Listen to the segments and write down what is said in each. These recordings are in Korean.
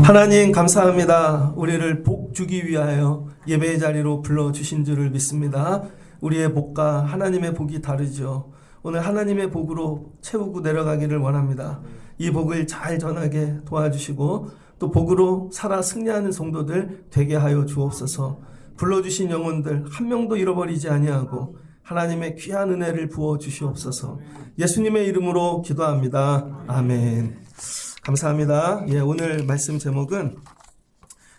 하나님 감사합니다. 우리를 복 주기 위하여 예배의 자리로 불러주신 줄을 믿습니다. 우리의 복과 하나님의 복이 다르죠. 오늘 하나님의 복으로 채우고 내려가기를 원합니다. 이 복을 잘 전하게 도와주시고 또 복으로 살아 승리하는 성도들 되게 하여 주옵소서. 불러주신 영혼들 한 명도 잃어버리지 아니하고 하나님의 귀한 은혜를 부어 주시옵소서. 예수님의 이름으로 기도합니다. 아멘. 감사합니다. 오늘 말씀 제목은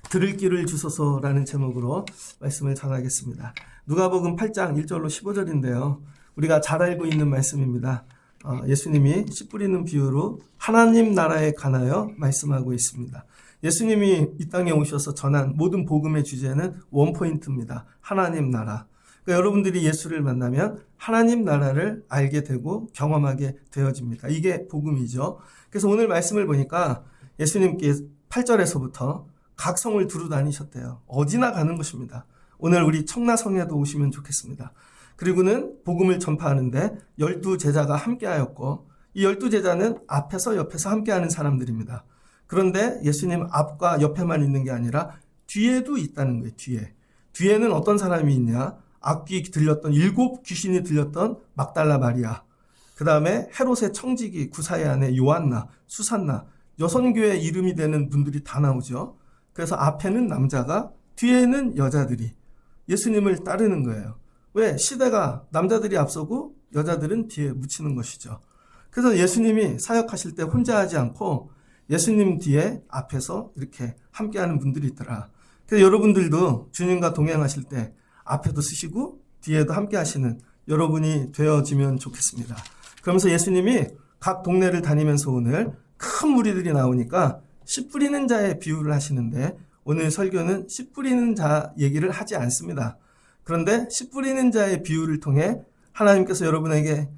들을 길을 주소서라는 제목으로 말씀을 전하겠습니다. 누가복음 8장 1절로 15절인데요. 우리가 잘 알고 있는 말씀입니다. 예수님이 씨 뿌리는 비유로 하나님 나라에 관하여 말씀하고 있습니다. 예수님이 이 땅에 오셔서 전한 모든 복음의 주제는 원포인트입니다. 하나님 나라. 그러니까 여러분들이 예수를 만나면 하나님 나라를 알게 되고 경험하게 되어집니다. 이게 복음이죠. 그래서 오늘 말씀을 보니까 예수님께 8절에서부터 각 성을 두루 다니셨대요. 어디나 가는 것입니다. 오늘 우리 청라성에도 오시면 좋겠습니다. 그리고는 복음을 전파하는데 12제자가 함께하였고 이 12제자는 앞에서 옆에서 함께하는 사람들입니다. 그런데 예수님 앞과 옆에만 있는 게 아니라 뒤에도 있다는 거예요. 뒤에는 어떤 사람이 있냐? 악귀 들렸던 7 귀신이 들렸던 막달라 마리아, 그 다음에 헤롯의 청지기 구사의 아내 요한나, 수산나, 여선교의 이름이 되는 분들이 다 나오죠. 그래서 앞에는 남자가 뒤에는 여자들이 예수님을 따르는 거예요. 왜? 시대가 남자들이 앞서고 여자들은 뒤에 묻히는 것이죠. 그래서 예수님이 사역하실 때 혼자 하지 않고 예수님 뒤에 앞에서 이렇게 함께하는 분들이 있더라. 그래서 여러분들도 주님과 동행하실 때 앞에도 쓰시고 뒤에도 함께 하시는 여러분이 되어지면 좋겠습니다. 그러면서 예수님이 각 동네를 다니면서 오늘 큰 무리들이 나오니까 씨 뿌리는 자의 비유를 하시는데 오늘 설교는 씨 뿌리는 자 얘기를 하지 않습니다. 그런데 씨 뿌리는 자의 비유를 통해 하나님께서 여러분에게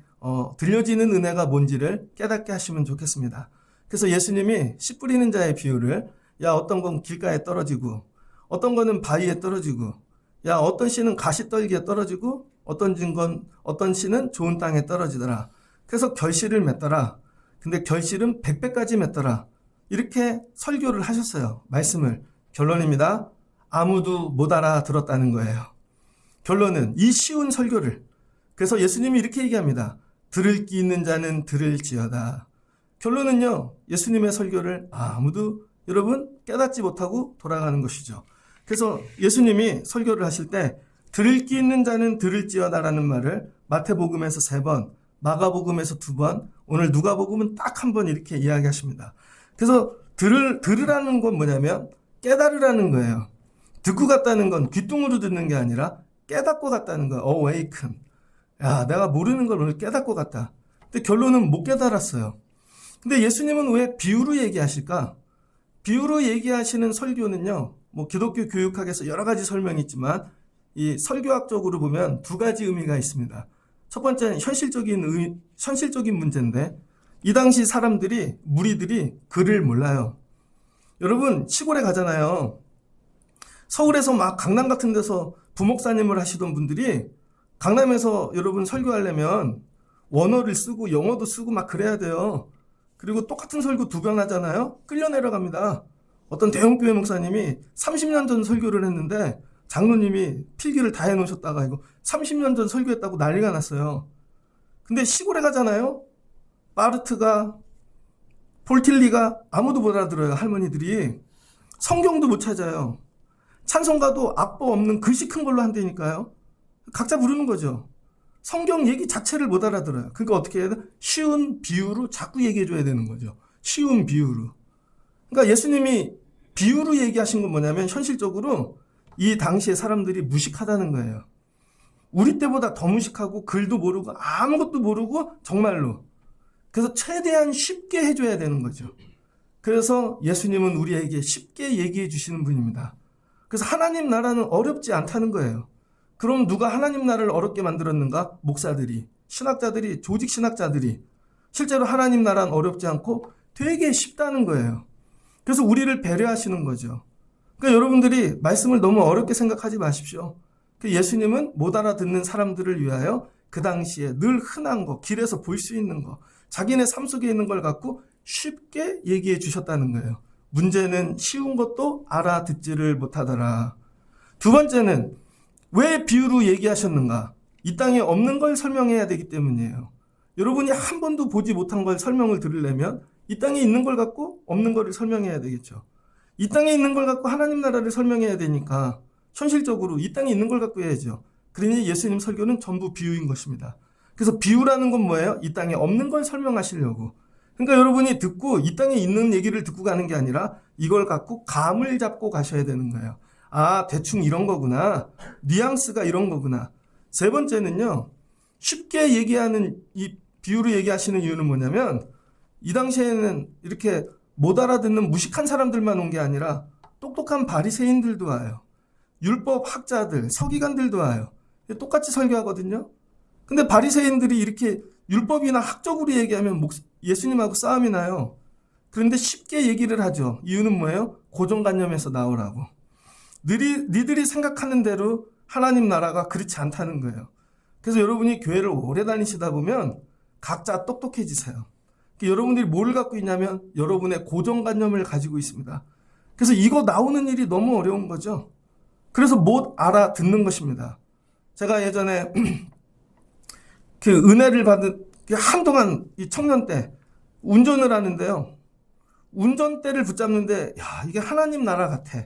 들려지는 은혜가 뭔지를 깨닫게 하시면 좋겠습니다. 그래서 예수님이 씨 뿌리는 자의 비유를 어떤 건 길가에 떨어지고 어떤 거는 바위에 떨어지고 어떤 씨는 가시떨기에 떨어지고 어떤 씨는 좋은 땅에 떨어지더라. 그래서 결실을 맺더라. 근데 결실은 100배까지 맺더라. 이렇게 설교를 하셨어요. 말씀을. 결론입니다. 아무도 못 알아들었다는 거예요. 결론은 이 쉬운 설교를. 그래서 예수님이 이렇게 얘기합니다. 들을 귀 있는 자는 들을지어다. 결론은요. 예수님의 설교를 아무도 여러분 깨닫지 못하고 돌아가는 것이죠. 그래서 예수님이 설교를 하실 때 들을 귀 있는 자는 들을지어다라는 말을 마태복음에서 3번, 마가복음에서 2번, 오늘 누가복음은 딱 한 번 이렇게 이야기하십니다. 그래서 들으라는 건 뭐냐면 깨달으라는 거예요. 듣고 갔다는 건 귀뚱으로 듣는 게 아니라 깨닫고 갔다는 거예요. awaken. 내가 모르는 걸 오늘 깨닫고 갔다. 근데 결론은 못 깨달았어요. 근데 예수님은 왜 비유로 얘기하실까? 비유로 얘기하시는 설교는요. 기독교 교육학에서 여러 가지 설명이 있지만 이 설교학적으로 보면 2가지 의미가 있습니다. 첫 번째는 현실적인 문제인데 이 당시 무리들이 글을 몰라요. 여러분 시골에 가잖아요. 서울에서 막 강남 같은 데서 부목사님을 하시던 분들이 강남에서 여러분 설교하려면 원어를 쓰고 영어도 쓰고 막 그래야 돼요. 그리고 똑같은 설교 2번 하잖아요. 끌려 내려갑니다. 어떤 대형교회 목사님이 30년 전 설교를 했는데 장로님이 필기를 다 해놓으셨다가 이거 30년 전 설교했다고 난리가 났어요. 근데 시골에 가잖아요. 마르트가 폴틸리가 아무도 못 알아들어요. 할머니들이. 성경도 못 찾아요. 찬송가도 악보 없는 글씨 큰 걸로 한다니까요. 각자 부르는 거죠. 성경 얘기 자체를 못 알아들어요. 그러니까 어떻게 해야 돼? 쉬운 비유로 자꾸 얘기해 줘야 되는 거죠. 쉬운 비유로. 그러니까 예수님이 비유로 얘기하신 건 뭐냐면 현실적으로 이 당시에 사람들이 무식하다는 거예요. 우리 때보다 더 무식하고 글도 모르고 아무것도 모르고 정말로. 그래서 최대한 쉽게 해줘야 되는 거죠. 그래서 예수님은 우리에게 쉽게 얘기해 주시는 분입니다. 그래서 하나님 나라는 어렵지 않다는 거예요. 그럼 누가 하나님 나라를 어렵게 만들었는가? 목사들이, 신학자들이, 조직 신학자들이. 실제로 하나님 나라는 어렵지 않고 되게 쉽다는 거예요. 그래서 우리를 배려하시는 거죠. 그러니까 여러분들이 말씀을 너무 어렵게 생각하지 마십시오. 예수님은 못 알아듣는 사람들을 위하여 그 당시에 늘 흔한 거, 길에서 볼 수 있는 거, 자기네 삶 속에 있는 걸 갖고 쉽게 얘기해 주셨다는 거예요. 문제는 쉬운 것도 알아듣지를 못하더라. 두 번째는 왜 비유로 얘기하셨는가? 이 땅에 없는 걸 설명해야 되기 때문이에요. 여러분이 한 번도 보지 못한 걸 설명을 들으려면 이 땅에 있는 걸 갖고 없는 거를 설명해야 되겠죠. 이 땅에 있는 걸 갖고 하나님 나라를 설명해야 되니까 현실적으로 이 땅에 있는 걸 갖고 해야죠. 그러니 예수님 설교는 전부 비유인 것입니다. 그래서 비유라는 건 뭐예요? 이 땅에 없는 걸 설명하시려고. 그러니까 여러분이 듣고 이 땅에 있는 얘기를 듣고 가는 게 아니라 이걸 갖고 감을 잡고 가셔야 되는 거예요. 아, 대충 이런 거구나. 뉘앙스가 이런 거구나. 세 번째는요. 쉽게 얘기하는 이 비유로 얘기하시는 이유는 뭐냐면 이 당시에는 이렇게 못 알아듣는 무식한 사람들만 온 게 아니라 똑똑한 바리새인들도 와요. 율법 학자들, 서기관들도 와요. 똑같이 설교하거든요. 근데 바리새인들이 이렇게 율법이나 학적으로 얘기하면 예수님하고 싸움이 나요. 그런데 쉽게 얘기를 하죠. 이유는 뭐예요? 고정관념에서 나오라고. 니들이 생각하는 대로 하나님 나라가 그렇지 않다는 거예요. 그래서 여러분이 교회를 오래 다니시다 보면 각자 똑똑해지세요. 여러분들이 뭘 갖고 있냐면 여러분의 고정관념을 가지고 있습니다. 그래서 이거 나오는 일이 너무 어려운 거죠. 그래서 못 알아듣는 것입니다. 제가 예전에 그 은혜를 받은 한동안 이 청년 때 운전을 하는데요. 운전대를 붙잡는데 야, 이게 하나님 나라 같아.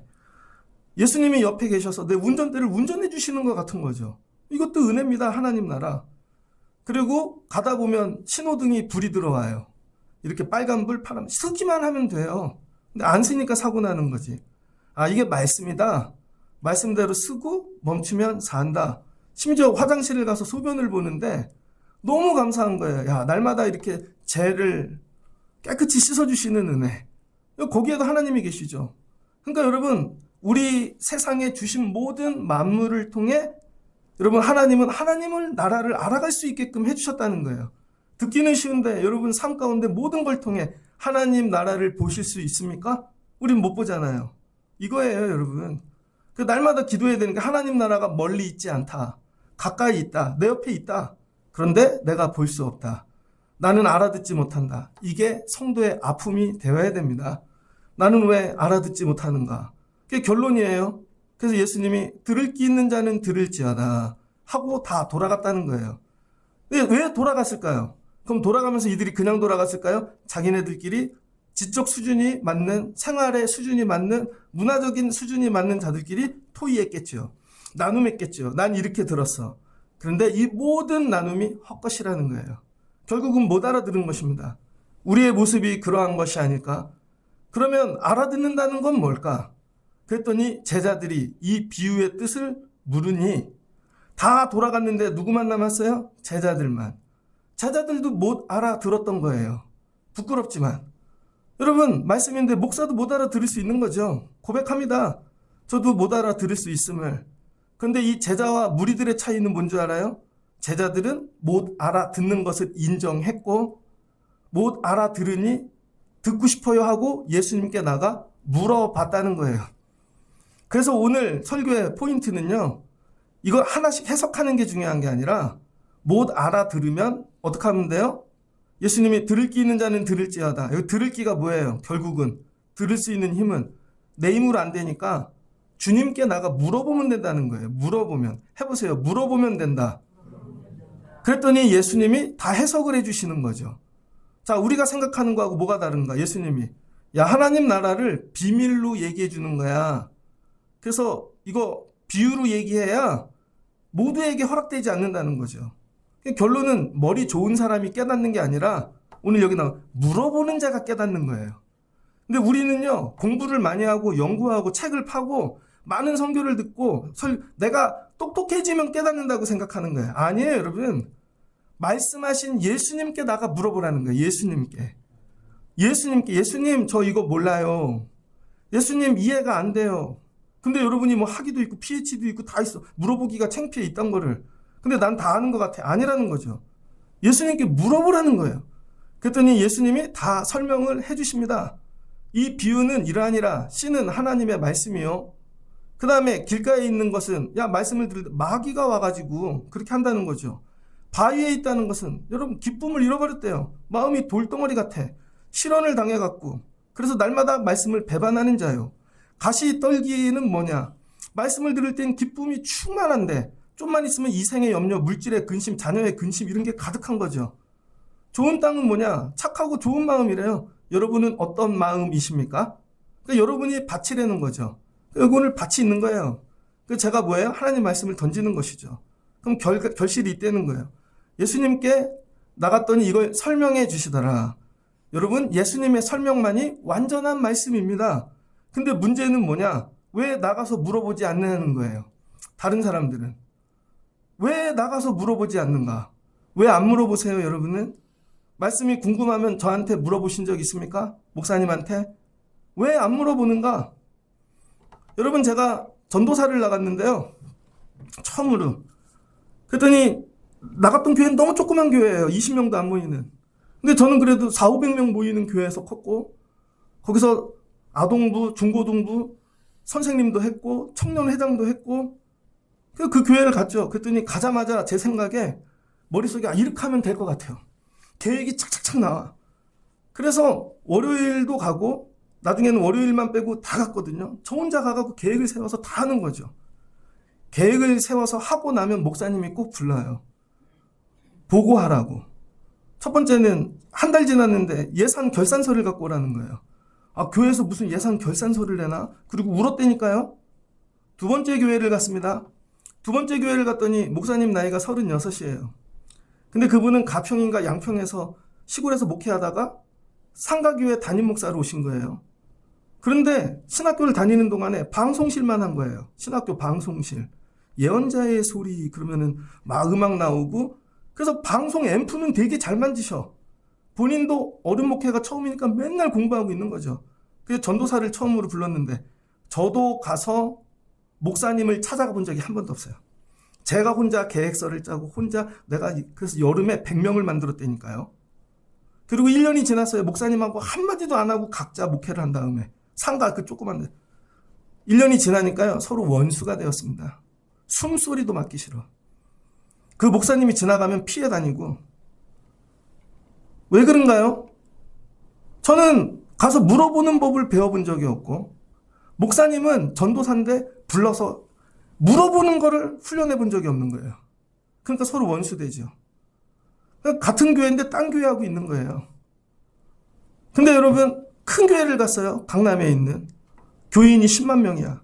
예수님이 옆에 계셔서 내 운전대를 운전해 주시는 것 같은 거죠. 이것도 은혜입니다. 하나님 나라. 그리고 가다 보면 신호등이 불이 들어와요. 이렇게 빨간불, 파란불 쓰기만 하면 돼요. 근데 안 쓰니까 사고 나는 거지. 아, 이게 말씀이다. 말씀대로 쓰고 멈추면 산다. 심지어 화장실을 가서 소변을 보는데 너무 감사한 거예요. 야, 날마다 이렇게 죄를 깨끗이 씻어주시는 은혜. 거기에도 하나님이 계시죠. 그러니까 여러분, 우리 세상에 주신 모든 만물을 통해 여러분 하나님을 나라를 알아갈 수 있게끔 해주셨다는 거예요. 듣기는 쉬운데 여러분 삶 가운데 모든 걸 통해 하나님 나라를 보실 수 있습니까? 우린 못 보잖아요. 이거예요, 여러분. 그 날마다 기도해야 되는 게 하나님 나라가 멀리 있지 않다. 가까이 있다. 내 옆에 있다. 그런데 내가 볼 수 없다. 나는 알아듣지 못한다. 이게 성도의 아픔이 되어야 됩니다. 나는 왜 알아듣지 못하는가? 그게 결론이에요. 그래서 예수님이 들을 귀 있는 자는 들을지어다 하고 다 돌아갔다는 거예요. 왜 돌아갔을까요? 그럼 돌아가면서 이들이 그냥 돌아갔을까요? 자기네들끼리 지적 수준이 맞는, 생활의 수준이 맞는, 문화적인 수준이 맞는 자들끼리 토의했겠죠. 나눔했겠죠. 난 이렇게 들었어. 그런데 이 모든 나눔이 헛것이라는 거예요. 결국은 못 알아들은 것입니다. 우리의 모습이 그러한 것이 아닐까? 그러면 알아듣는다는 건 뭘까? 그랬더니 제자들이 이 비유의 뜻을 물으니 다 돌아갔는데 누구만 남았어요? 제자들만. 제자들도 못 알아들었던 거예요. 부끄럽지만. 여러분, 말씀인데 목사도 못 알아들을 수 있는 거죠. 고백합니다. 저도 못 알아들을 수 있음을. 그런데 이 제자와 무리들의 차이는 뭔 줄 알아요? 제자들은 못 알아듣는 것을 인정했고 못 알아들으니 듣고 싶어요 하고 예수님께 나가 물어봤다는 거예요. 그래서 오늘 설교의 포인트는요. 이걸 하나씩 해석하는 게 중요한 게 아니라 못 알아들으면 어떻게 하면 돼요? 예수님이 들을 귀 있는 자는 들을지어다. 여기 들을 귀가 뭐예요? 결국은 들을 수 있는 힘은 내 힘으로 안 되니까 주님께 나가 물어보면 된다는 거예요. 물어보면. 해보세요. 물어보면 된다. 그랬더니 예수님이 다 해석을 해주시는 거죠. 자, 우리가 생각하는 거하고 뭐가 다른가? 예수님이 야, 하나님 나라를 비밀로 얘기해 주는 거야. 그래서 이거 비유로 얘기해야 모두에게 허락되지 않는다는 거죠. 결론은 머리 좋은 사람이 깨닫는 게 아니라 오늘 여기 나온 물어보는 자가 깨닫는 거예요. 근데 우리는요, 공부를 많이 하고 연구하고 책을 파고 많은 선교를 듣고 내가 똑똑해지면 깨닫는다고 생각하는 거예요. 아니에요, 여러분. 말씀하신 예수님께 나가 물어보라는 거예요. 예수님께. 예수님 저 이거 몰라요. 예수님 이해가 안 돼요. 근데 여러분이 뭐 학위도 있고 PhD도 있고 다 있어. 물어보기가 창피해 있던 거를. 근데 난 다 아는 것 같아. 아니라는 거죠. 예수님께 물어보라는 거예요. 그랬더니 예수님이 다 설명을 해주십니다. 이 비유는 이러하니라. 씨는 하나님의 말씀이요. 그 다음에 길가에 있는 것은 야 말씀을 들을 때 마귀가 와가지고 그렇게 한다는 거죠. 바위에 있다는 것은 여러분 기쁨을 잃어버렸대요. 마음이 돌덩어리 같아. 실언을 당해갖고 그래서 날마다 말씀을 배반하는 자요. 가시 떨기는 뭐냐? 말씀을 들을 땐 기쁨이 충만한데 좀만 있으면 이생의 염려, 물질의 근심, 자녀의 근심 이런 게 가득한 거죠. 좋은 땅은 뭐냐? 착하고 좋은 마음이래요. 여러분은 어떤 마음이십니까? 그러니까 여러분이 밭이라는 거죠. 여기 오늘 밭이 있는 거예요. 제가 뭐예요? 하나님 말씀을 던지는 것이죠. 그럼 결실이 있다는 거예요. 예수님께 나갔더니 이걸 설명해 주시더라. 여러분, 예수님의 설명만이 완전한 말씀입니다. 근데 문제는 뭐냐? 왜 나가서 물어보지 않는 거예요? 다른 사람들은. 왜 나가서 물어보지 않는가? 왜 안 물어보세요, 여러분은? 말씀이 궁금하면 저한테 물어보신 적 있습니까? 목사님한테? 왜 안 물어보는가? 여러분, 제가 전도사를 나갔는데요. 처음으로. 그랬더니 나갔던 교회는 너무 조그만 교회예요. 20명도 안 모이는. 근데 저는 그래도 400~500명 모이는 교회에서 컸고 거기서 아동부, 중고등부 선생님도 했고 청년회장도 했고 그 교회를 갔죠. 그랬더니 가자마자 제 생각에 머릿속에 이렇게 하면 될 것 같아요. 계획이 착착착 나와. 그래서 월요일도 가고 나중에는 월요일만 빼고 다 갔거든요. 저 혼자 가가지고 계획을 세워서 다 하는 거죠. 계획을 세워서 하고 나면 목사님이 꼭 불러요. 보고하라고. 첫 번째는 한 달 지났는데 예산 결산서를 갖고 오라는 거예요. 교회에서 무슨 예산 결산서를 내나? 그리고 울었다니까요. 두 번째 교회를 갔습니다. 두 번째 교회를 갔더니 목사님 나이가 36이에요. 근데 그분은 가평인가 양평에서 시골에서 목회하다가 상가교회 담임 목사로 오신 거예요. 그런데 신학교를 다니는 동안에 방송실만 한 거예요. 신학교 방송실. 예언자의 소리 그러면은 막 음악 나오고 그래서 방송 앰프는 되게 잘 만지셔. 본인도 어른 목회가 처음이니까 맨날 공부하고 있는 거죠. 그래서 전도사를 처음으로 불렀는데 저도 가서 목사님을 찾아가 본 적이 한 번도 없어요. 제가 혼자 계획서를 짜고 혼자 그래서 여름에 100명을 만들었다니까요. 그리고 1년이 지났어요. 목사님하고 한마디도 안 하고 각자 목회를 한 다음에 상가 그 조그만 데 1년이 지나니까요. 서로 원수가 되었습니다. 숨소리도 맡기 싫어. 그 목사님이 지나가면 피해 다니고. 왜 그런가요? 저는 가서 물어보는 법을 배워본 적이 없고 목사님은 전도사인데 불러서 물어보는 거를 훈련해 본 적이 없는 거예요. 그러니까 서로 원수되죠. 같은 교회인데 딴 교회하고 있는 거예요. 근데 여러분 큰 교회를 갔어요. 강남에 있는. 교인이 10만 명이야.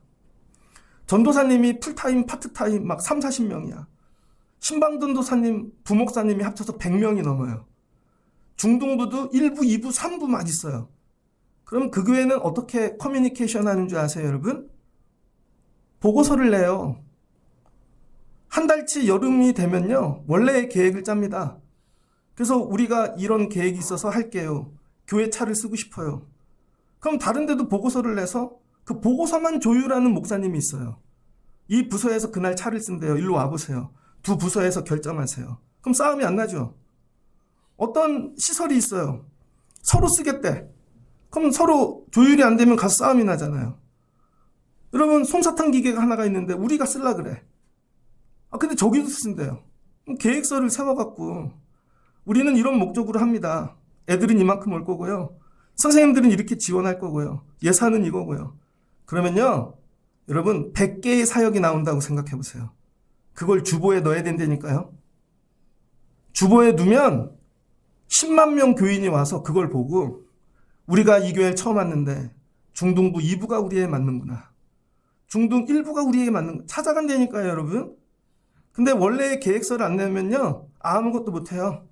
전도사님이 풀타임, 파트타임 막 30~40명이야. 신방전도사님, 부목사님이 합쳐서 100명이 넘어요. 중등부도 1부, 2부, 3부 막 있어요. 그럼 그 교회는 어떻게 커뮤니케이션 하는 줄 아세요, 여러분? 보고서를 내요. 한 달치 여름이 되면요. 원래의 계획을 짭니다. 그래서 우리가 이런 계획이 있어서 할게요. 교회 차를 쓰고 싶어요. 그럼 다른 데도 보고서를 내서 그 보고서만 조율하는 목사님이 있어요. 이 부서에서 그날 차를 쓴대요. 일로 와보세요. 두 부서에서 결정하세요. 그럼 싸움이 안 나죠. 어떤 시설이 있어요. 서로 쓰겠대. 그럼 서로 조율이 안 되면 가서 싸움이 나잖아요. 여러분 솜사탕 기계가 하나가 있는데 우리가 쓸라 그래. 근데 저기도 쓴대요. 계획서를 세워갖고 우리는 이런 목적으로 합니다. 애들은 이만큼 올 거고요. 선생님들은 이렇게 지원할 거고요. 예산은 이거고요. 그러면요. 여러분 100개의 사역이 나온다고 생각해 보세요. 그걸 주보에 넣어야 된다니까요. 주보에 두면 10만 명 교인이 와서 그걸 보고 우리가 이 교회에 처음 왔는데 중등부 2부가 우리에게 맞는구나. 중등 1부가 우리에게 맞는 찾아간다니까요, 여러분. 근데 원래의 계획서를 안 내면요. 아무것도 못해요.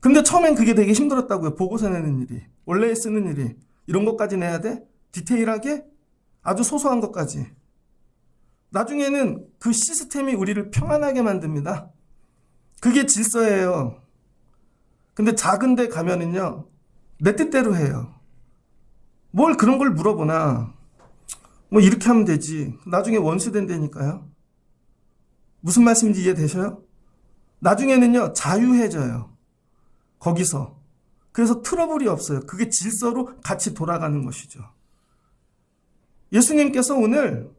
근데 처음엔 그게 되게 힘들었다고요. 보고서 내는 일이. 원래 쓰는 일이. 이런 것까지 내야 돼? 디테일하게? 아주 소소한 것까지. 나중에는 그 시스템이 우리를 평안하게 만듭니다. 그게 질서예요. 근데 작은 데 가면은요. 내 뜻대로 해요. 뭘 그런 걸 물어보나. 뭐 이렇게 하면 되지. 나중에 원수 된다니까요. 무슨 말씀인지 이해되셔요? 나중에는요. 자유해져요. 거기서. 그래서 트러블이 없어요. 그게 질서로 같이 돌아가는 것이죠. 예수님께서 오늘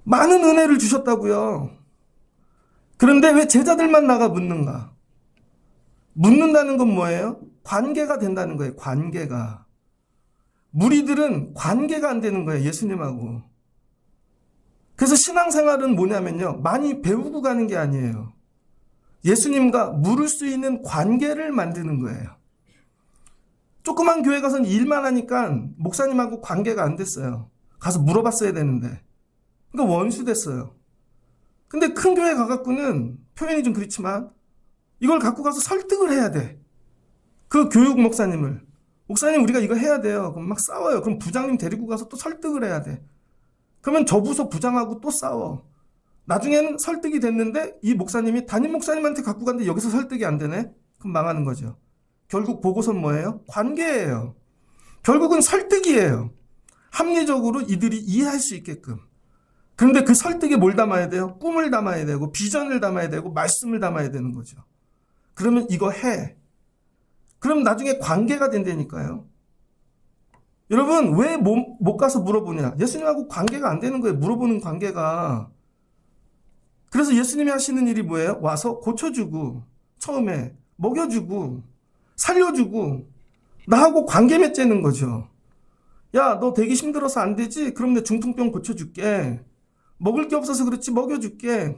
많은 은혜를 주셨다고요. 그런데 왜 제자들만 나가 묻는가? 묻는다는 건 뭐예요? 관계가 된다는 거예요. 관계가. 무리들은 관계가 안 되는 거예요. 예수님하고. 그래서 신앙생활은 뭐냐면요. 많이 배우고 가는 게 아니에요. 예수님과 물을 수 있는 관계를 만드는 거예요. 조그만 교회 가서는 일만 하니까 목사님하고 관계가 안 됐어요. 가서 물어봤어야 되는데. 그러니까 원수 됐어요. 근데 큰 교회 가갖고는 표현이 좀 그렇지만 이걸 갖고 가서 설득을 해야 돼. 그 교육 목사님을. 목사님 우리가 이거 해야 돼요. 그럼 막 싸워요. 그럼 부장님 데리고 가서 또 설득을 해야 돼. 그러면 저 부서 부장하고 또 싸워. 나중에는 설득이 됐는데 이 목사님이 담임 목사님한테 갖고 갔는데 여기서 설득이 안 되네? 그럼 망하는 거죠. 결국 보고서는 뭐예요? 관계예요. 결국은 설득이에요. 합리적으로 이들이 이해할 수 있게끔. 그런데 그 설득에 뭘 담아야 돼요? 꿈을 담아야 되고 비전을 담아야 되고 말씀을 담아야 되는 거죠. 그러면 이거 해. 그럼 나중에 관계가 된다니까요. 여러분 왜 못 가서 물어보냐? 예수님하고 관계가 안 되는 거예요. 물어보는 관계가. 그래서 예수님이 하시는 일이 뭐예요? 와서 고쳐주고 처음에 먹여주고 살려주고 나하고 관계 맺자는 거죠. 야, 너 되게 힘들어서 안 되지? 그럼 내 중풍병 고쳐줄게. 먹을 게 없어서 그렇지 먹여줄게.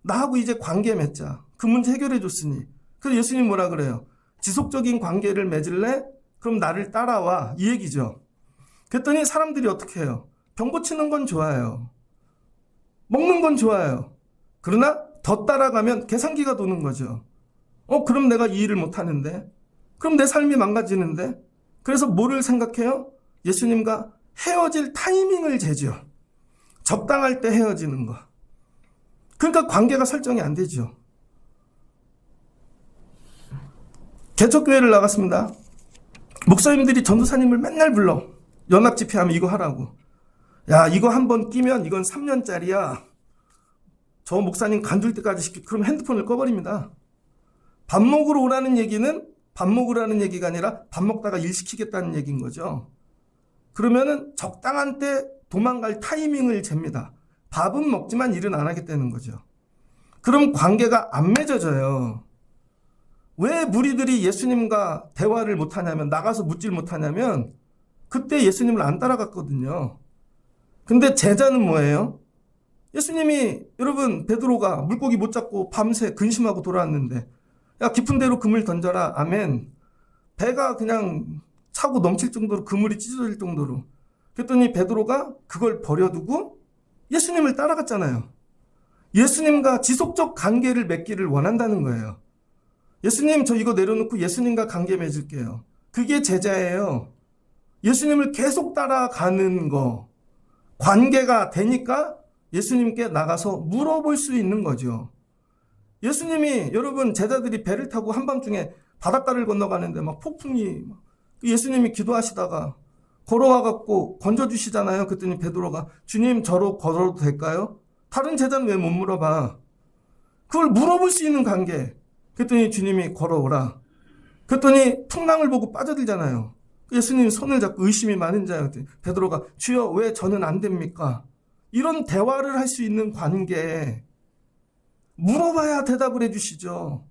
나하고 이제 관계 맺자. 그 문제 해결해 줬으니. 그래서 예수님 뭐라 그래요? 지속적인 관계를 맺을래? 그럼 나를 따라와. 이 얘기죠. 그랬더니 사람들이 어떻게 해요? 병 고치는 건 좋아요. 먹는 건 좋아요. 그러나 더 따라가면 계산기가 도는 거죠. 그럼 내가 이 일을 못하는데? 그럼 내 삶이 망가지는데? 그래서 뭐를 생각해요? 예수님과 헤어질 타이밍을 재죠. 적당할 때 헤어지는 거. 그러니까 관계가 설정이 안 되죠. 개척교회를 나갔습니다. 목사님들이 전도사님을 맨날 불러. 연합집회하면 이거 하라고. 야, 이거 한번 끼면 이건 3년짜리야. 저 목사님 간둘 때까지 시키고 그럼 핸드폰을 꺼버립니다. 밥 먹으러 오라는 얘기는 밥 먹으라는 얘기가 아니라 밥 먹다가 일 시키겠다는 얘기인 거죠. 그러면은 적당한 때 도망갈 타이밍을 잽니다. 밥은 먹지만 일은 안 하겠다는 거죠. 그럼 관계가 안 맺어져요. 왜 무리들이 예수님과 대화를 못하냐면 나가서 묻질 못하냐면 그때 예수님을 안 따라갔거든요. 근데 제자는 뭐예요? 예수님이 여러분 베드로가 물고기 못 잡고 밤새 근심하고 돌아왔는데 야 깊은 데로 그물 던져라. 아멘. 배가 그냥 차고 넘칠 정도로 그물이 찢어질 정도로. 그랬더니 베드로가 그걸 버려두고 예수님을 따라갔잖아요. 예수님과 지속적 관계를 맺기를 원한다는 거예요. 예수님 저 이거 내려놓고 예수님과 관계 맺을게요. 그게 제자예요. 예수님을 계속 따라가는 거. 관계가 되니까 예수님께 나가서 물어볼 수 있는 거죠. 예수님이 여러분 제자들이 배를 타고 한밤중에 바닷가를 건너가는데 막 폭풍이 예수님이 기도하시다가 걸어와 갖고 건져주시잖아요. 그랬더니 베드로가 주님 저로 걸어도 될까요? 다른 제자는 왜 못 물어봐? 그걸 물어볼 수 있는 관계. 그랬더니 주님이 걸어오라. 그랬더니 풍랑을 보고 빠져들잖아요. 예수님 손을 잡고 의심이 많은 자요. 베드로가 주여 왜 저는 안 됩니까? 이런 대화를 할 수 있는 관계. 물어봐야 대답을 해주시죠.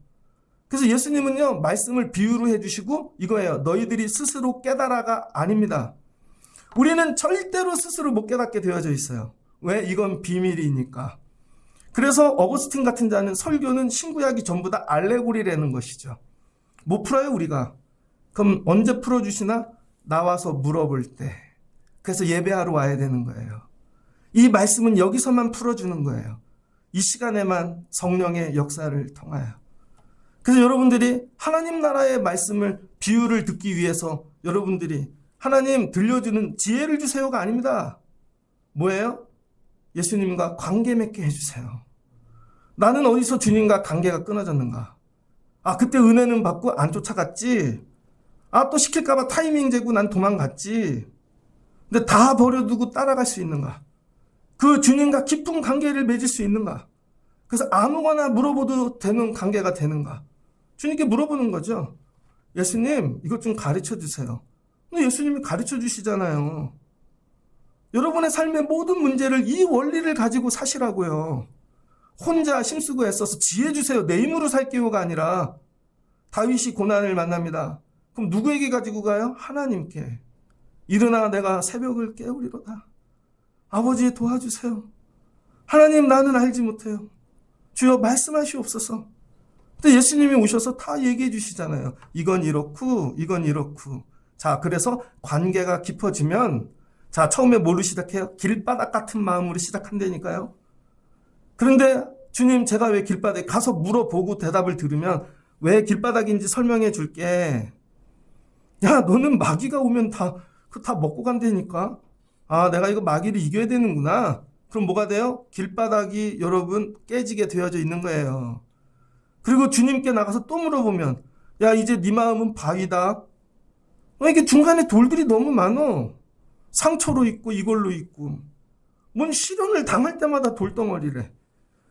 그래서 예수님은요 말씀을 비유로 해주시고 이거예요. 너희들이 스스로 깨달아가 아닙니다. 우리는 절대로 스스로 못 깨닫게 되어져 있어요. 왜? 이건 비밀이니까. 그래서 어거스틴 같은 자는 설교는 신구약이 전부 다 알레고리라는 것이죠. 못 풀어요 우리가. 그럼 언제 풀어주시나? 나와서 물어볼 때. 그래서 예배하러 와야 되는 거예요. 이 말씀은 여기서만 풀어주는 거예요. 이 시간에만 성령의 역사를 통하여. 그래서 여러분들이 하나님 나라의 말씀을 비유를 듣기 위해서 여러분들이 하나님 들려주는 지혜를 주세요가 아닙니다. 뭐예요? 예수님과 관계 맺게 해주세요. 나는 어디서 주님과 관계가 끊어졌는가? 그때 은혜는 받고 안 쫓아갔지. 또 시킬까봐 타이밍 재고 난 도망갔지. 근데 다 버려두고 따라갈 수 있는가? 그 주님과 깊은 관계를 맺을 수 있는가? 그래서 아무거나 물어봐도 되는 관계가 되는가? 주님께 물어보는 거죠. 예수님, 이것 좀 가르쳐 주세요. 근데 예수님이 가르쳐 주시잖아요. 여러분의 삶의 모든 문제를 이 원리를 가지고 사시라고요. 혼자 힘쓰고 애써서 지혜 주세요. 내 힘으로 살게요가 아니라 다윗이 고난을 만납니다. 그럼 누구에게 가지고 가요? 하나님께. 일어나 내가 새벽을 깨우리로다. 아버지 도와주세요. 하나님 나는 알지 못해요. 주여 말씀하시옵소서. 근데 예수님이 오셔서 다 얘기해 주시잖아요. 이건 이렇고 이건 이렇고. 자, 그래서 관계가 깊어지면 자, 처음에 뭘로 시작해요? 길바닥 같은 마음으로 시작한다니까요. 그런데 주님 제가 왜 길바닥에 가서 물어보고 대답을 들으면 왜 길바닥인지 설명해 줄게. 야, 너는 마귀가 오면 다 먹고 간다니까. 아, 내가 이거 마귀를 이겨야 되는구나. 그럼 뭐가 돼요? 길바닥이 여러분 깨지게 되어져 있는 거예요. 그리고 주님께 나가서 또 물어보면 야, 이제 네 마음은 바위다. 왜 이게 중간에 돌들이 너무 많어. 상처로 있고 이걸로 있고. 뭔 시련을 당할 때마다 돌덩어리래.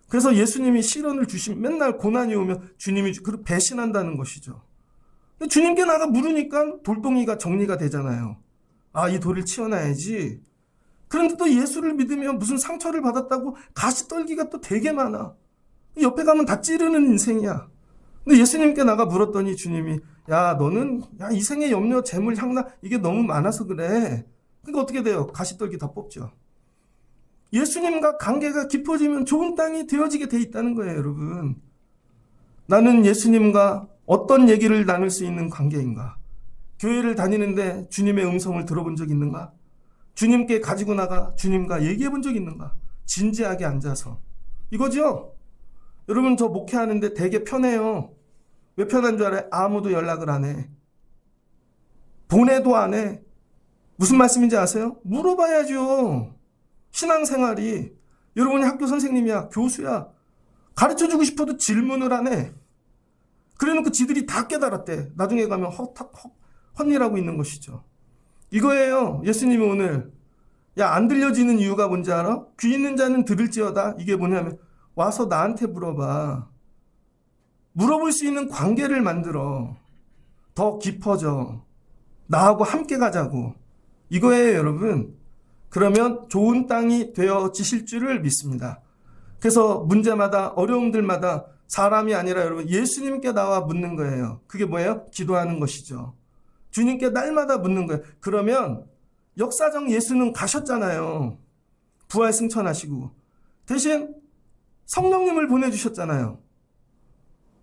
그래서 예수님이 시련을 주시면 맨날 고난이 오면 주님이 배신한다는 것이죠. 근데 주님께 나가 물으니까 돌덩이가 정리가 되잖아요. 아, 이 돌을 치워놔야지. 그런데 또 예수를 믿으면 무슨 상처를 받았다고 가시떨기가 또 되게 많아. 옆에 가면 다 찌르는 인생이야. 근데 예수님께 나가 물었더니 주님이 야, 너는 이 생의 염려, 재물, 향락 이게 너무 많아서 그래. 그러니까 어떻게 돼요? 가시떨기 다 뽑죠. 예수님과 관계가 깊어지면 좋은 땅이 되어지게 돼 있다는 거예요, 여러분. 나는 예수님과 어떤 얘기를 나눌 수 있는 관계인가? 교회를 다니는데 주님의 음성을 들어본 적 있는가? 주님께 가지고 나가 주님과 얘기해 본 적 있는가? 진지하게 앉아서. 이거죠? 여러분, 저 목회하는데 되게 편해요. 왜 편한 줄 알아요? 아무도 연락을 안 해. 보내도 안 해. 무슨 말씀인지 아세요? 물어봐야죠. 신앙생활이. 여러분이 학교 선생님이야, 교수야. 가르쳐주고 싶어도 질문을 안 해. 그래놓고 지들이 다 깨달았대. 나중에 가면 헛일하고 있는 것이죠. 이거예요. 예수님이 오늘 안 들려지는 이유가 뭔지 알아? 귀 있는 자는 들을지어다. 이게 뭐냐면 와서 나한테 물어봐. 물어볼 수 있는 관계를 만들어. 더 깊어져. 나하고 함께 가자고. 이거예요, 여러분. 그러면 좋은 땅이 되어지실 줄을 믿습니다. 그래서 문제마다 어려움들마다 사람이 아니라 여러분 예수님께 나와 묻는 거예요. 그게 뭐예요? 기도하는 것이죠. 주님께 날마다 묻는 거예요. 그러면 역사적 예수는 가셨잖아요. 부활 승천하시고. 대신 성령님을 보내주셨잖아요.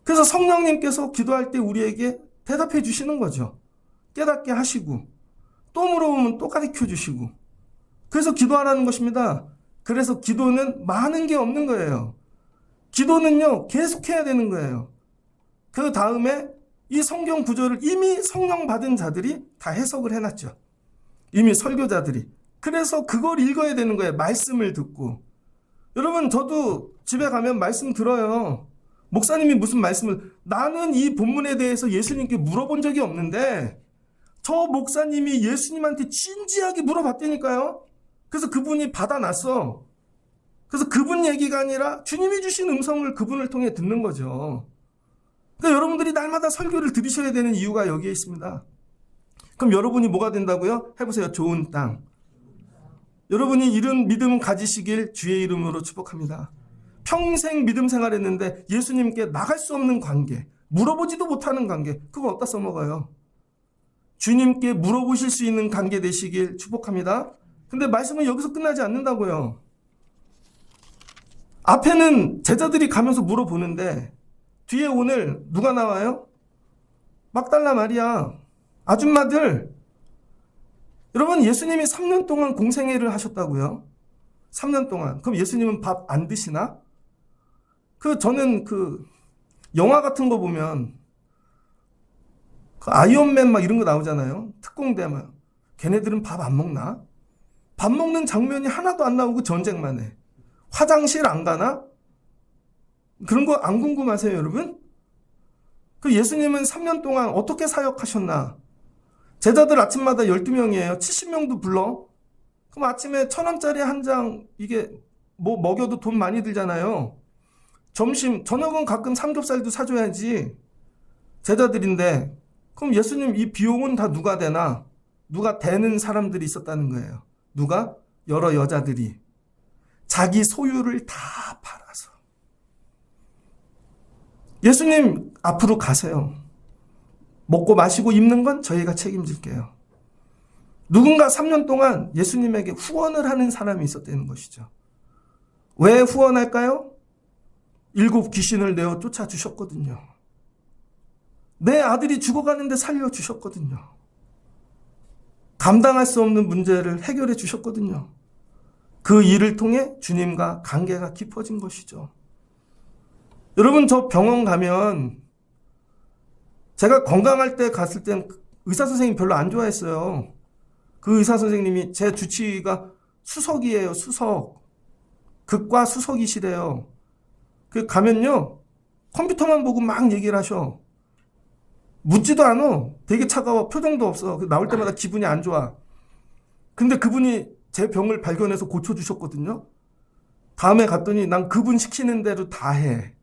그래서 성령님께서 기도할 때 우리에게 대답해 주시는 거죠. 깨닫게 하시고 또 물어보면 또 가르쳐 주시고. 그래서 기도하라는 것입니다. 그래서 기도는 많은 게 없는 거예요. 기도는요, 계속해야 되는 거예요. 그 다음에 이 성경 구절을 이미 성령 받은 자들이 다 해석을 해놨죠. 이미 설교자들이. 그래서 그걸 읽어야 되는 거예요. 말씀을 듣고. 여러분, 저도 집에 가면 말씀 들어요. 목사님이 무슨 말씀을, 나는 이 본문에 대해서 예수님께 물어본 적이 없는데 저 목사님이 예수님한테 진지하게 물어봤다니까요. 그래서 그분이 받아놨어. 그래서 그분 얘기가 아니라 주님이 주신 음성을 그분을 통해 듣는 거죠. 그러니까 여러분들이 날마다 설교를 들으셔야 되는 이유가 여기에 있습니다. 그럼 여러분이 뭐가 된다고요? 해보세요. 좋은 땅. 여러분이 이런 믿음 가지시길 주의 이름으로 축복합니다. 평생 믿음 생활했는데 예수님께 나갈 수 없는 관계, 물어보지도 못하는 관계, 그거 어디다 써먹어요? 주님께 물어보실 수 있는 관계 되시길 축복합니다. 근데 말씀은 여기서 끝나지 않는다고요. 앞에는 제자들이 가면서 물어보는데 뒤에 오늘 누가 나와요? 막달라 마리아, 아줌마들. 여러분, 예수님이 3년 동안 공생애를 하셨다고요? 3년 동안. 그럼 예수님은 밥 안 드시나? 저는 영화 같은 거 보면 아이언맨 막 이런 거 나오잖아요. 특공대 막. 걔네들은 밥 안 먹나? 밥 먹는 장면이 하나도 안 나오고 전쟁만 해. 화장실 안 가나? 그런 거 안 궁금하세요, 여러분? 예수님은 3년 동안 어떻게 사역하셨나? 제자들 아침마다 12명이에요. 70명도 불러. 그럼 아침에 1,000원짜리 한 장, 이게 뭐 먹여도 돈 많이 들잖아요. 점심, 저녁은 가끔 삼겹살도 사줘야지. 제자들인데, 그럼 예수님 이 비용은 다 누가 되나? 누가 되는 사람들이 있었다는 거예요. 누가? 여러 여자들이. 자기 소유를 다 팔아서. 예수님 앞으로 가세요. 먹고 마시고 입는 건 저희가 책임질게요. 누군가 3년 동안 예수님에게 후원을 하는 사람이 있었다는 것이죠. 왜 후원할까요? 7 귀신을 내어 쫓아주셨거든요. 내 아들이 죽어가는데 살려주셨거든요. 감당할 수 없는 문제를 해결해 주셨거든요. 그 일을 통해 주님과 관계가 깊어진 것이죠. 여러분, 저 병원 가면 제가 건강할 때 갔을 땐 의사 선생님 별로 안 좋아했어요. 그 의사 선생님이 제 주치의가 수석이에요. 수석. 극과 수석이시래요. 그 가면요, 컴퓨터만 보고 막 얘기를 하셔. 묻지도 않아. 되게 차가워. 표정도 없어. 나올 때마다 기분이 안 좋아. 근데 그분이 제 병을 발견해서 고쳐주셨거든요. 다음에 갔더니 난 그분 시키는 대로 다 해.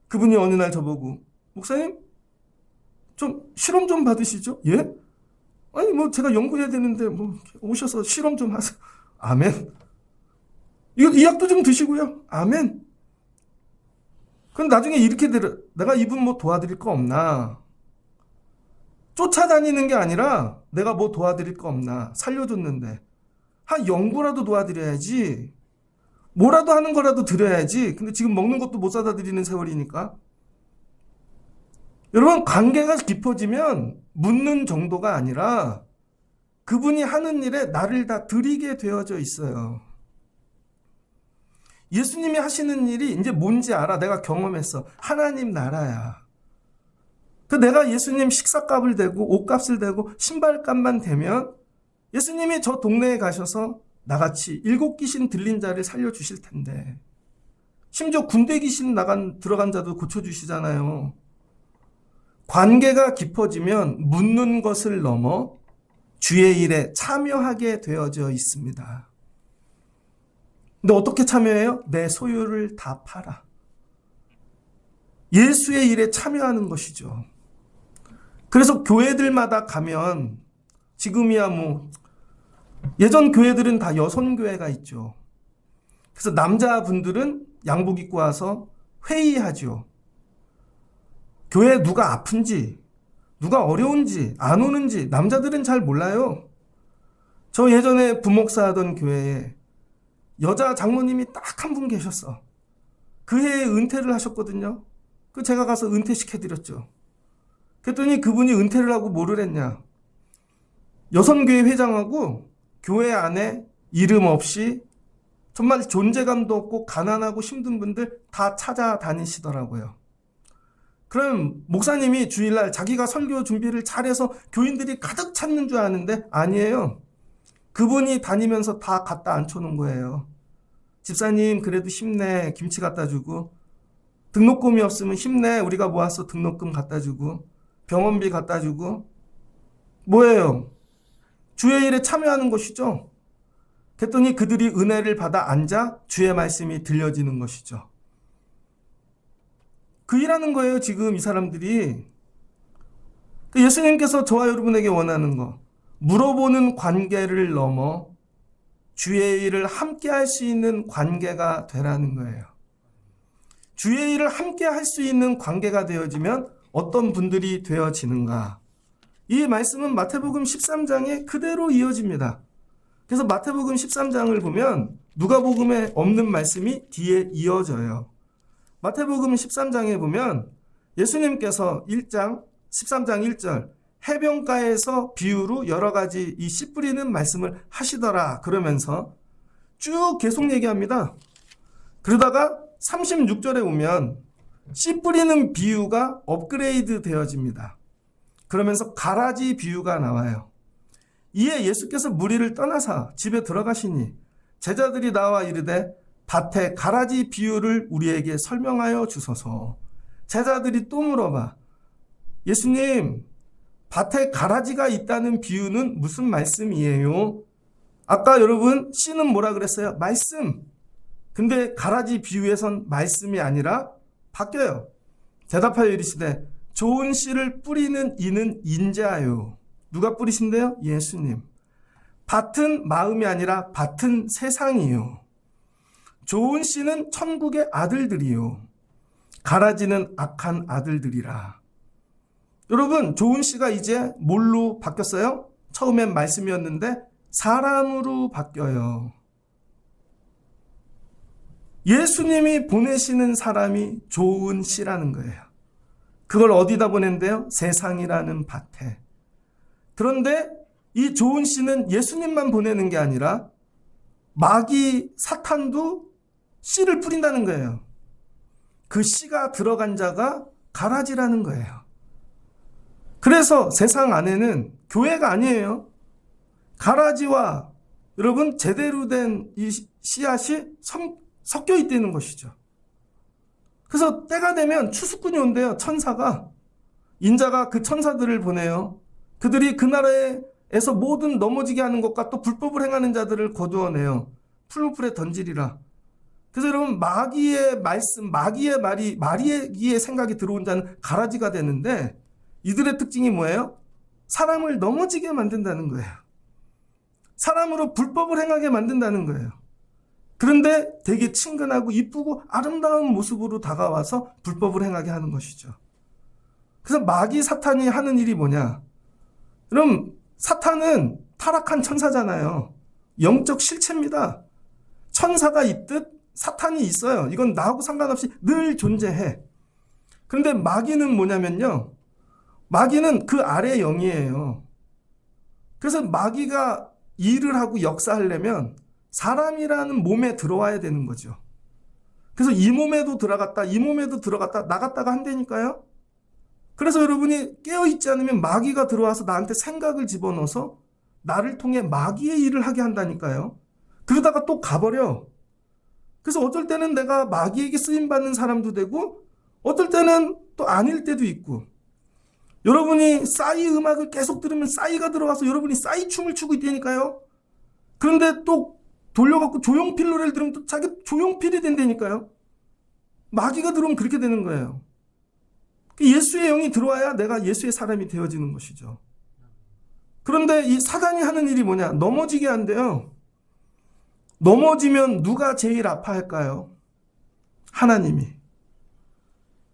그분이 어느 날 저보고, 목사님, 좀 실험 좀 받으시죠? 예? 아니, 뭐 제가 연구해야 되는데 뭐 오셔서 실험 좀 하세요. 아멘. 이 약도 좀 드시고요. 아멘. 그럼 나중에 이렇게 들어. 내가 이분 뭐 도와드릴 거 없나? 쫓아다니는 게 아니라 내가 뭐 도와드릴 거 없나? 살려줬는데. 한 연구라도 도와드려야지. 뭐라도 하는 거라도 드려야지. 근데 지금 먹는 것도 못 사다 드리는 세월이니까. 여러분, 관계가 깊어지면 묻는 정도가 아니라 그분이 하는 일에 나를 다 드리게 되어져 있어요. 예수님이 하시는 일이 이제 뭔지 알아. 내가 경험했어. 하나님 나라야. 내가 예수님 식사값을 대고 옷값을 대고 신발값만 대면 예수님이 저 동네에 가셔서 나같이 7 귀신 들린 자를 살려주실 텐데, 심지어 군대 귀신 들어간 자도 고쳐주시잖아요. 관계가 깊어지면 묻는 것을 넘어 주의 일에 참여하게 되어져 있습니다. 근데 어떻게 참여해요? 내 소유를 다 팔아. 예수의 일에 참여하는 것이죠. 그래서 교회들마다 가면 지금이야 뭐 예전 교회들은 다 여선교회가 있죠. 그래서 남자분들은 양복 입고 와서 회의하죠. 교회에 누가 아픈지, 누가 어려운지, 안 오는지 남자들은 잘 몰라요. 저 예전에 부목사 하던 교회에 여자 장로님이 딱 한 분 계셨어. 그 해에 은퇴를 하셨거든요. 제가 가서 은퇴시켜드렸죠. 그랬더니 그분이 은퇴를 하고 뭐를 했냐. 여선교회 회장하고 교회 안에 이름 없이 정말 존재감도 없고 가난하고 힘든 분들 다 찾아다니시더라고요. 그럼 목사님이 주일날 자기가 설교 준비를 잘해서 교인들이 가득 찾는 줄 아는데 아니에요. 그분이 다니면서 다 갖다 앉혀놓은 거예요. 집사님 그래도 힘내. 김치 갖다 주고, 등록금이 없으면 힘내. 우리가 모아서 등록금 갖다 주고, 병원비 갖다 주고. 뭐예요? 주의 일에 참여하는 것이죠. 그랬더니 그들이 은혜를 받아 앉아 주의 말씀이 들려지는 것이죠. 그 일하는 거예요, 지금 이 사람들이. 예수님께서 저와 여러분에게 원하는 거, 물어보는 관계를 넘어 주의 일을 함께 할 수 있는 관계가 되라는 거예요. 주의 일을 함께 할 수 있는 관계가 되어지면 어떤 분들이 되어지는가? 이 말씀은 마태복음 13장에 그대로 이어집니다. 그래서 마태복음 13장을 보면 누가복음에 없는 말씀이 뒤에 이어져요. 마태복음 13장에 보면 예수님께서 13장 1절 해변가에서 비유로 여러 가지 이 씨 뿌리는 말씀을 하시더라 그러면서 쭉 계속 얘기합니다. 그러다가 36절에 오면 씨 뿌리는 비유가 업그레이드 되어집니다. 그러면서 가라지 비유가 나와요. 이에 예수께서 무리를 떠나사 집에 들어가시니 제자들이 나와 이르되 밭에 가라지 비유를 우리에게 설명하여 주소서. 제자들이 또 물어봐. 예수님, 밭에 가라지가 있다는 비유는 무슨 말씀이에요? 아까 여러분 씨는 뭐라 그랬어요? 말씀. 근데 가라지 비유에선 말씀이 아니라 바뀌어요. 대답하여 이르시되 좋은 씨를 뿌리는 이는 인자요. 누가 뿌리신대요? 예수님. 밭은 마음이 아니라 밭은 세상이요. 좋은 씨는 천국의 아들들이요. 가라지는 악한 아들들이라. 여러분, 좋은 씨가 이제 뭘로 바뀌었어요? 처음엔 말씀이었는데 사람으로 바뀌어요. 예수님이 보내시는 사람이 좋은 씨라는 거예요. 그걸 어디다 보낸대요? 세상이라는 밭에. 그런데 이 좋은 씨는 예수님만 보내는 게 아니라 마귀 사탄도 씨를 뿌린다는 거예요. 그 씨가 들어간 자가 가라지라는 거예요. 그래서 세상 안에는 교회가 아니에요. 가라지와 여러분 제대로 된 이 씨앗이 섞여 있다는 것이죠. 그래서 때가 되면 추수꾼이 온대요. 천사가. 인자가 그 천사들을 보내요. 그들이 그 나라에서 모든 넘어지게 하는 것과 또 불법을 행하는 자들을 거두어내요. 풀무불에 던지리라. 그래서 여러분, 마귀의 말씀, 마귀의 말이, 마귀의 생각이 들어온 자는 가라지가 되는데, 이들의 특징이 뭐예요? 사람을 넘어지게 만든다는 거예요. 사람으로 불법을 행하게 만든다는 거예요. 그런데 되게 친근하고 이쁘고 아름다운 모습으로 다가와서 불법을 행하게 하는 것이죠. 그래서 마귀 사탄이 하는 일이 뭐냐? 그럼 사탄은 타락한 천사잖아요. 영적 실체입니다. 천사가 있듯 사탄이 있어요. 이건 나하고 상관없이 늘 존재해. 그런데 마귀는 뭐냐면요. 마귀는 그 아래 영이에요. 그래서 마귀가 일을 하고 역사하려면 사람이라는 몸에 들어와야 되는 거죠. 그래서 이 몸에도 들어갔다, 이 몸에도 들어갔다, 나갔다가 한다니까요. 그래서 여러분이 깨어있지 않으면 마귀가 들어와서 나한테 생각을 집어넣어서 나를 통해 마귀의 일을 하게 한다니까요. 그러다가 또 가버려. 그래서 어쩔 때는 내가 마귀에게 쓰임받는 사람도 되고 어떨 때는 또 아닐 때도 있고, 여러분이 싸이 음악을 계속 들으면 싸이가 들어와서 여러분이 싸이 춤을 추고 있다니까요. 그런데 또 돌려갖고 조용필 노래를 들으면 또 자기 조용필이 된다니까요. 마귀가 들어오면 그렇게 되는 거예요. 예수의 영이 들어와야 내가 예수의 사람이 되어지는 것이죠. 그런데 이 사단이 하는 일이 뭐냐? 넘어지게 한대요. 넘어지면 누가 제일 아파할까요? 하나님이.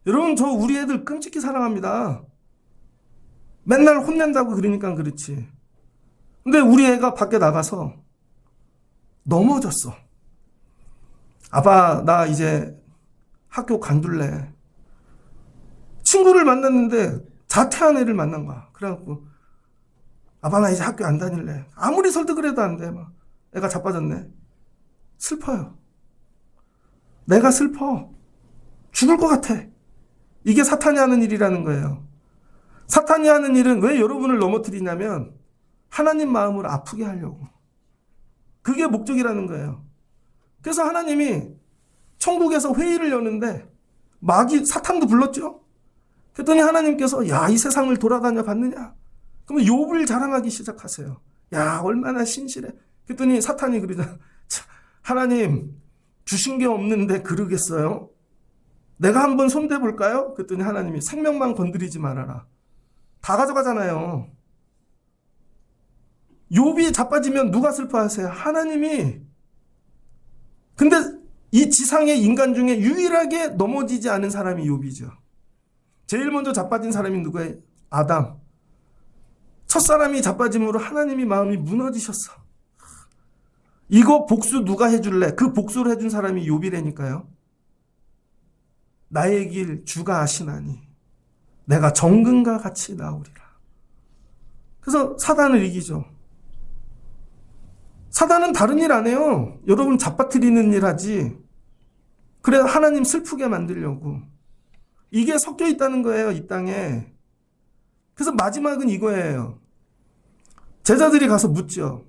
여러분, 저 우리 애들 끔찍히 사랑합니다. 맨날 혼낸다고 그러니까 그렇지. 근데 우리 애가 밖에 나가서 넘어졌어. 아빠, 나 이제 학교 관둘래. 친구를 만났는데 자퇴한 애를 만난 거야. 그래갖고 아빠, 나 이제 학교 안 다닐래. 아무리 설득을 해도 안 돼. 막 애가 자빠졌네. 슬퍼요. 내가 슬퍼. 죽을 것 같아. 이게 사탄이 하는 일이라는 거예요. 사탄이 하는 일은 왜 여러분을 넘어뜨리냐면 하나님 마음을 아프게 하려고. 그게 목적이라는 거예요. 그래서 하나님이 천국에서 회의를 여는데 마귀 사탄도 불렀죠. 그랬더니 하나님께서 야, 이 세상을 돌아다녀 봤느냐? 그러면 욥을 자랑하기 시작하세요. 야, 얼마나 신실해. 그랬더니 사탄이 그러잖아. 하나님, 주신 게 없는데 그러겠어요? 내가 한번 손대볼까요? 그랬더니 하나님이 생명만 건드리지 말아라. 다 가져가잖아요. 욥이 자빠지면 누가 슬퍼하세요? 하나님이. 근데 이 지상의 인간 중에 유일하게 넘어지지 않은 사람이 욥이죠. 제일 먼저 자빠진 사람이 누구예요? 아담. 첫사람이 자빠짐으로 하나님이 마음이 무너지셨어. 이거 복수 누가 해줄래? 그 복수를 해준 사람이 욥이라니까요. 나의 길 주가 아시나니 내가 정금과 같이 나오리라. 그래서 사단을 이기죠. 사단은 다른 일 안 해요. 여러분 잡아뜨리는 일 하지. 그래 하나님 슬프게 만들려고. 이게 섞여 있다는 거예요, 이 땅에. 그래서 마지막은 이거예요. 제자들이 가서 묻죠.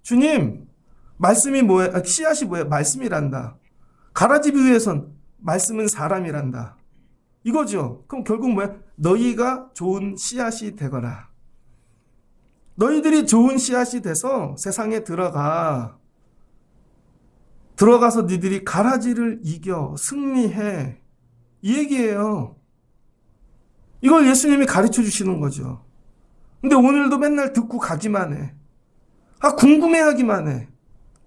주님, 말씀이 뭐예요? 씨앗이 뭐예요? 말씀이란다. 가라지 비유에선 말씀은 사람이란다. 이거죠. 그럼 결국 뭐야? 너희가 좋은 씨앗이 되거라. 너희들이 좋은 씨앗이 돼서 세상에 들어가서 너희들이 가라지를 이겨 승리해. 이 얘기예요. 이걸 예수님이 가르쳐 주시는 거죠. 근데 오늘도 맨날 듣고 가기만 해. 궁금해하기만 해.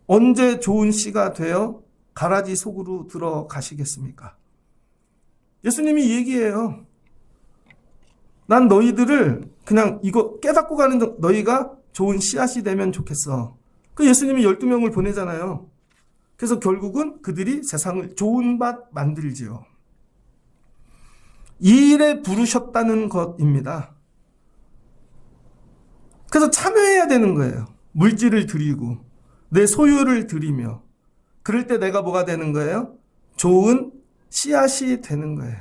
언제 좋은 씨가 되어 가라지 속으로 들어가시겠습니까? 예수님이 이 얘기해요. 난 너희들을 그냥 이거 깨닫고 가는 너희가 좋은 씨앗이 되면 좋겠어. 그 예수님이 12명을 보내잖아요. 그래서 결국은 그들이 세상을 좋은 밭 만들지요. 이 일에 부르셨다는 것입니다. 그래서 참여해야 되는 거예요. 물질을 드리고 내 소유를 드리며 그럴 때 내가 뭐가 되는 거예요? 좋은 씨앗이 되는 거예요.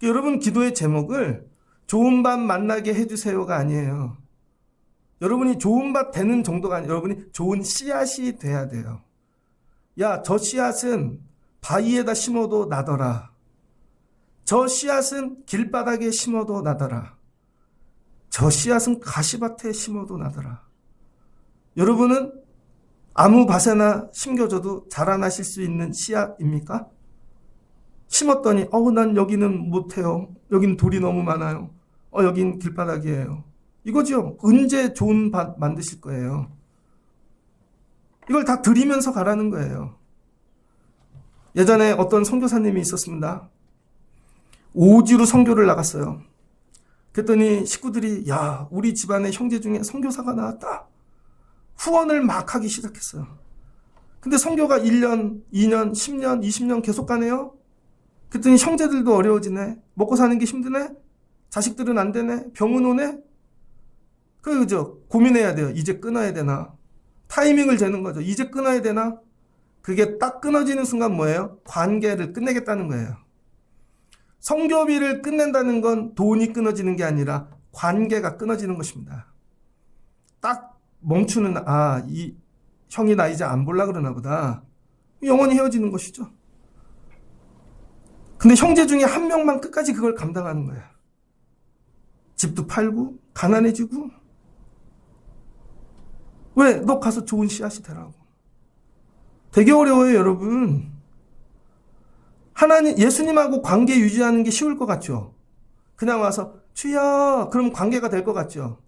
여러분 기도의 제목을 좋은 밭 만나게 해주세요가 아니에요. 여러분이 좋은 밭 되는 정도가 아니에요. 여러분이 좋은 씨앗이 돼야 돼요. 야, 저 씨앗은 바위에다 심어도 나더라. 저 씨앗은 길바닥에 심어도 나더라. 저 씨앗은 가시밭에 심어도 나더라. 여러분은 아무 밭에나 심겨줘도 자라나실 수 있는 씨앗입니까? 심었더니 난 여기는 못해요. 여기는 돌이 너무 많아요. 여긴 길바닥이에요. 이거죠. 언제 좋은 밭 만드실 거예요. 이걸 다 드리면서 가라는 거예요. 예전에 어떤 선교사님이 있었습니다. 오지로 선교를 나갔어요. 그랬더니 식구들이 야, 우리 집안의 형제 중에 선교사가 나왔다. 후원을 막 하기 시작했어요. 근데 선교가 1년, 2년, 10년, 20년 계속 가네요. 그랬더니 형제들도 어려워지네. 먹고 사는 게 힘드네. 자식들은 안 되네. 병은 오네. 그죠? 고민해야 돼요. 이제 끊어야 되나? 타이밍을 재는 거죠. 이제 끊어야 되나? 그게 딱 끊어지는 순간 뭐예요? 관계를 끝내겠다는 거예요. 선교비를 끝낸다는 건 돈이 끊어지는 게 아니라 관계가 끊어지는 것입니다. 딱 멈추는, 이 형이 나 이제 안 볼라 그러나 보다. 영원히 헤어지는 것이죠. 근데 형제 중에 한 명만 끝까지 그걸 감당하는 거예요. 집도 팔고 가난해지고. 왜? 너 가서 좋은 씨앗이 되라고. 되게 어려워요, 여러분. 하나님, 예수님하고 관계 유지하는 게 쉬울 것 같죠? 그냥 와서 주여, 그럼 관계가 될 것 같죠?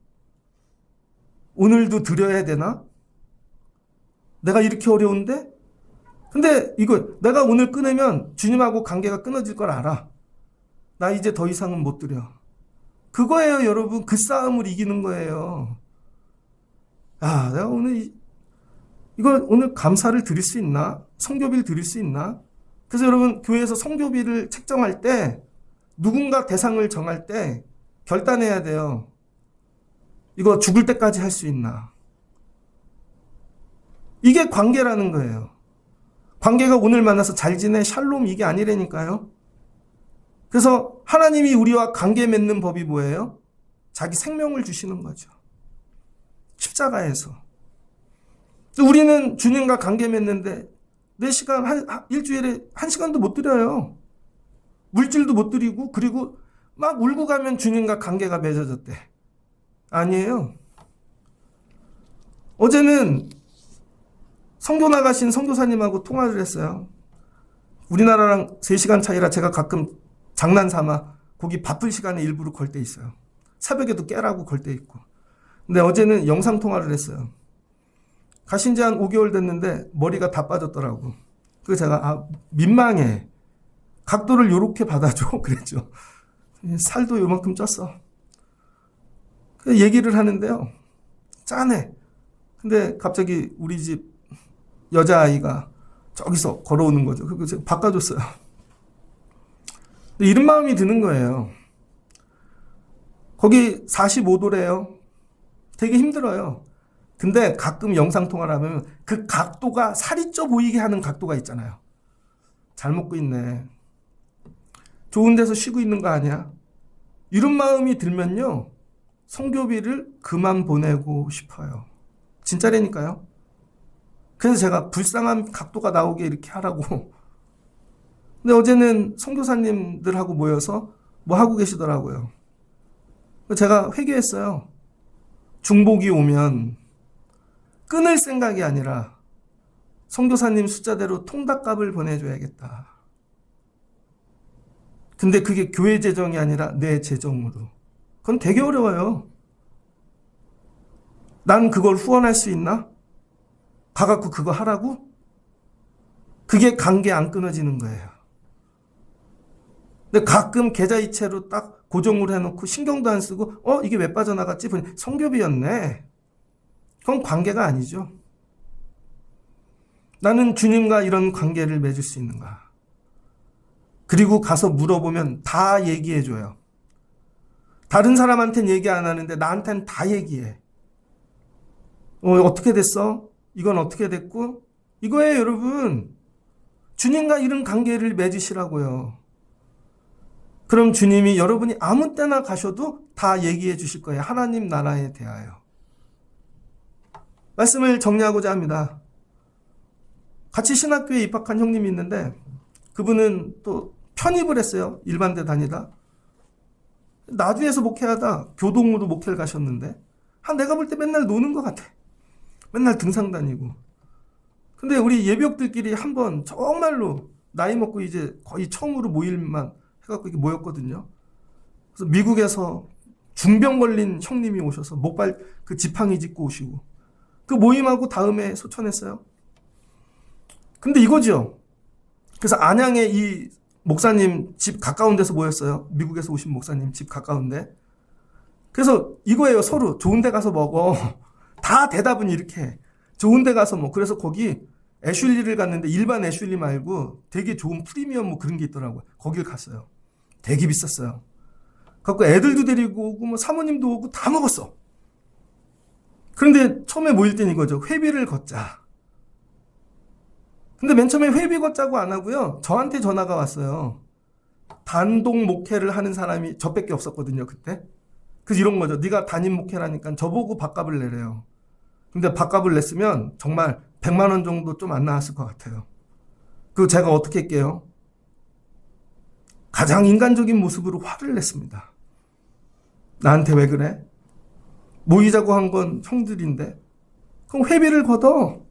오늘도 드려야 되나? 내가 이렇게 어려운데? 근데 이거 내가 오늘 끊으면 주님하고 관계가 끊어질 걸 알아. 나 이제 더 이상은 못 드려. 그거예요, 여러분. 그 싸움을 이기는 거예요. 내가 이걸 오늘 감사를 드릴 수 있나? 성교비를 드릴 수 있나? 그래서 여러분, 교회에서 성교비를 책정할 때, 누군가 대상을 정할 때 결단해야 돼요. 이거 죽을 때까지 할 수 있나? 이게 관계라는 거예요. 관계가 오늘 만나서 잘 지내, 샬롬 이게 아니라니까요. 그래서 하나님이 우리와 관계 맺는 법이 뭐예요? 자기 생명을 주시는 거죠. 십자가에서. 우리는 주님과 관계 맺는데 4시간, 일주일에 1시간도 못 드려요. 물질도 못 드리고, 그리고 막 울고 가면 주님과 관계가 맺어졌대. 아니에요. 어제는 선교 나가신 선교사님하고 통화를 했어요. 우리나라랑 3시간 차이라 제가 가끔 장난삼아 거기 바쁠 시간에 일부러 걸 때 있어요. 새벽에도 깨라고 걸 때 있고. 근데 어제는 영상통화를 했어요. 가신 지 한 5개월 됐는데 머리가 다 빠졌더라고. 그래서 제가 민망해. 각도를 요렇게 받아줘. 그랬죠. 살도 요만큼 쪘어. 얘기를 하는데요. 짠해. 근데 갑자기 우리 집 여자아이가 저기서 걸어오는 거죠. 그거 제가 바꿔줬어요. 이런 마음이 드는 거예요. 거기 45도래요. 되게 힘들어요. 근데 가끔 영상통화를 하면 그 각도가 살이 쪄 보이게 하는 각도가 있잖아요. 잘 먹고 있네. 좋은 데서 쉬고 있는 거 아니야? 이런 마음이 들면요. 성교비를 그만 보내고 싶어요. 진짜라니까요. 그래서 제가 불쌍한 각도가 나오게 이렇게 하라고. 근데 어제는 선교사님들하고 모여서 뭐 하고 계시더라고요. 제가 회개했어요. 중복이 오면 끊을 생각이 아니라 선교사님 숫자대로 통닭값을 보내줘야겠다. 근데 그게 교회 재정이 아니라 내 재정으로. 그건 되게 어려워요. 난 그걸 후원할 수 있나? 가갖고 그거 하라고? 그게 관계 안 끊어지는 거예요. 근데 가끔 계좌이체로 딱 고정으로 해놓고 신경도 안 쓰고 이게 왜 빠져나갔지? 보니 성교비였네. 그건 관계가 아니죠. 나는 주님과 이런 관계를 맺을 수 있는가? 그리고 가서 물어보면 다 얘기해줘요. 다른 사람한테는 얘기 안 하는데 나한테는 다 얘기해. 어떻게 됐어? 이건 어떻게 됐고? 이거예요, 여러분. 주님과 이런 관계를 맺으시라고요. 그럼 주님이 여러분이 아무 때나 가셔도 다 얘기해 주실 거예요. 하나님 나라에 대하여. 말씀을 정리하고자 합니다. 같이 신학교에 입학한 형님이 있는데 그분은 또 편입을 했어요. 일반대 다니다. 나주에서 목회하다 교동으로 목회를 가셨는데 내가 볼 때 맨날 노는 것 같아. 맨날 등산 다니고. 근데 우리 예비역들끼리 한번 정말로 나이 먹고 이제 거의 처음으로 모일만 해갖고 이렇게 모였거든요. 그래서 미국에서 중병 걸린 형님이 오셔서 목발 그 지팡이 짚고 오시고 그 모임하고 다음에 소천했어요. 근데 이거죠. 그래서 안양에 이 목사님 집 가까운 데서 모였어요. 미국에서 오신 목사님 집 가까운데. 그래서 이거예요. 서로 좋은 데 가서 먹어. 다 대답은 이렇게 해. 좋은 데 가서 뭐 그래서 거기 애슐리를 갔는데 일반 애슐리 말고 되게 좋은 프리미엄 뭐 그런 게 있더라고요. 거길 갔어요. 되게 비쌌어요. 갖고 애들도 데리고 오고 뭐 사모님도 오고 다 먹었어. 그런데 처음에 모일 땐 이거죠. 회비를 걷자. 근데 맨 처음에 회비 걷자고 안 하고요. 저한테 전화가 왔어요. 단독 목회를 하는 사람이 저밖에 없었거든요, 그때. 그래서 이런 거죠. 네가 담임 목회라니까 저보고 밥값을 내래요. 근데 밥값을 냈으면 정말 100만 원 정도 좀 안 나왔을 것 같아요. 그리고 제가 어떻게 할게요? 가장 인간적인 모습으로 화를 냈습니다. 나한테 왜 그래? 모이자고 한 건 형들인데. 그럼 회비를 걷어.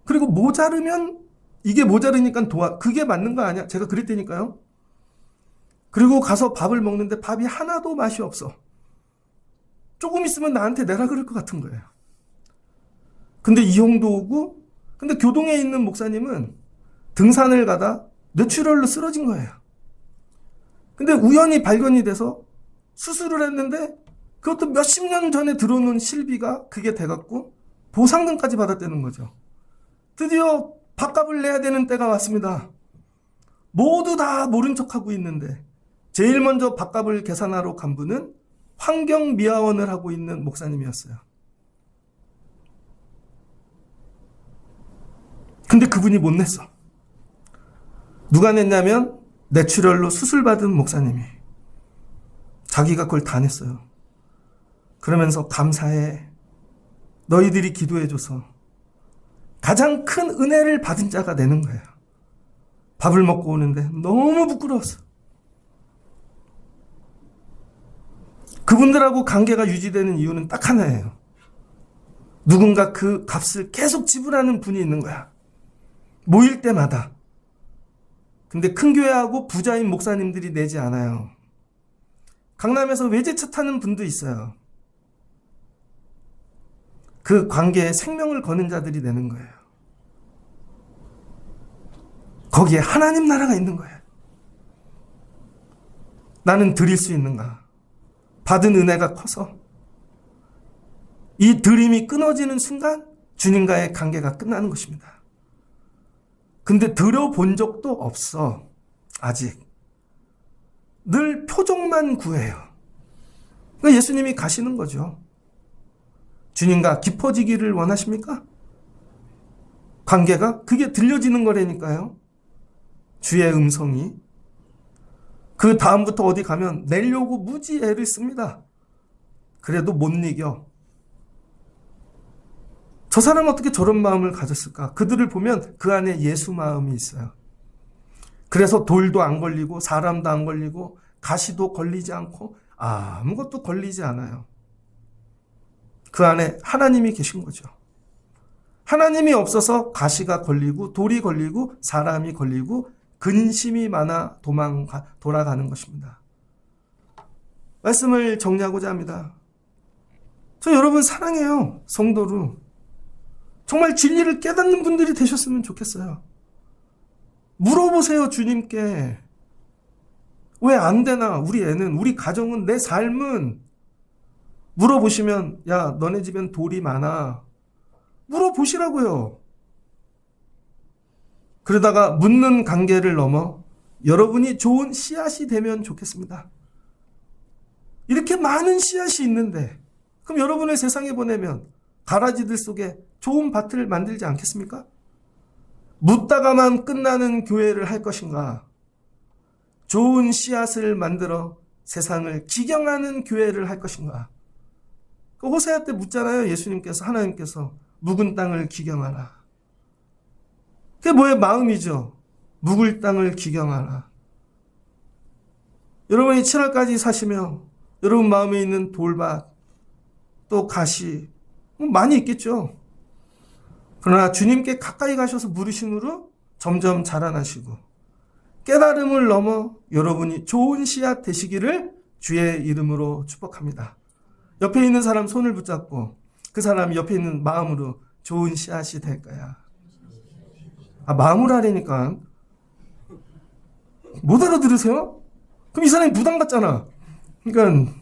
그리고 모자르면 이게 모자르니까 그게 맞는 거 아니야? 제가 그랬다니까요. 그리고 가서 밥을 먹는데 밥이 하나도 맛이 없어. 조금 있으면 나한테 내라 그럴 것 같은 거예요. 근데 이 형도 오고, 근데 교동에 있는 목사님은 등산을 가다 뇌출혈로 쓰러진 거예요. 근데 우연히 발견이 돼서 수술을 했는데 그것도 몇십 년 전에 들어놓은 실비가 그게 돼갖고 보상금까지 받았다는 거죠. 드디어 밥값을 내야 되는 때가 왔습니다. 모두 다 모른 척하고 있는데 제일 먼저 밥값을 계산하러 간 분은 환경미화원을 하고 있는 목사님이었어요. 근데 그분이 못 냈어. 누가 냈냐면 뇌출혈로 수술받은 목사님이. 자기가 그걸 다 냈어요. 그러면서 감사해. 너희들이 기도해줘서 가장 큰 은혜를 받은 자가 내는 거예요. 밥을 먹고 오는데 너무 부끄러웠어. 그분들하고 관계가 유지되는 이유는 딱 하나예요. 누군가 그 값을 계속 지불하는 분이 있는 거야. 모일 때마다. 근데 큰 교회하고 부자인 목사님들이 내지 않아요. 강남에서 외제차 타는 분도 있어요. 그 관계에 생명을 거는 자들이 내는 거예요. 거기에 하나님 나라가 있는 거예요. 나는 드릴 수 있는가? 받은 은혜가 커서 이 드림이 끊어지는 순간 주님과의 관계가 끝나는 것입니다. 근데 들어본 적도 없어. 아직. 늘 표정만 구해요. 그러니까 예수님이 가시는 거죠. 주님과 깊어지기를 원하십니까? 관계가? 그게 들려지는 거라니까요. 주의 음성이. 그 다음부터 어디 가면 내려고 무지 애를 씁니다. 그래도 못 이겨. 저 사람은 어떻게 저런 마음을 가졌을까? 그들을 보면 그 안에 예수 마음이 있어요. 그래서 돌도 안 걸리고 사람도 안 걸리고 가시도 걸리지 않고 아무것도 걸리지 않아요. 그 안에 하나님이 계신 거죠. 하나님이 없어서 가시가 걸리고 돌이 걸리고 사람이 걸리고 근심이 많아 돌아가는 것입니다. 말씀을 정리하고자 합니다. 저 여러분 사랑해요. 성도로. 정말 진리를 깨닫는 분들이 되셨으면 좋겠어요. 물어보세요, 주님께. 왜 안 되나? 우리 애는, 우리 가정은, 내 삶은. 물어보시면, 야, 너네 집엔 돌이 많아. 물어보시라고요. 그러다가 묻는 관계를 넘어 여러분이 좋은 씨앗이 되면 좋겠습니다. 이렇게 많은 씨앗이 있는데, 그럼 여러분을 세상에 보내면 가라지들 속에 좋은 밭을 만들지 않겠습니까? 묻다가만 끝나는 교회를 할 것인가? 좋은 씨앗을 만들어 세상을 기경하는 교회를 할 것인가? 호세아 때 묻잖아요. 예수님께서, 하나님께서 묵은 땅을 기경하라. 그게 뭐의 마음이죠? 묵을 땅을 기경하라. 여러분이 7월까지 사시며 여러분 마음에 있는 돌밭, 또 가시 많이 있겠죠. 그러나 주님께 가까이 가셔서 물으심으로 점점 자라나시고 깨달음을 넘어 여러분이 좋은 씨앗 되시기를 주의 이름으로 축복합니다. 옆에 있는 사람 손을 붙잡고 그 사람 옆에 있는 마음으로 좋은 씨앗이 될 거야. 마음으로 하려니까 못 알아들으세요? 그럼 이 사람이 부담 갖잖아. 그러니까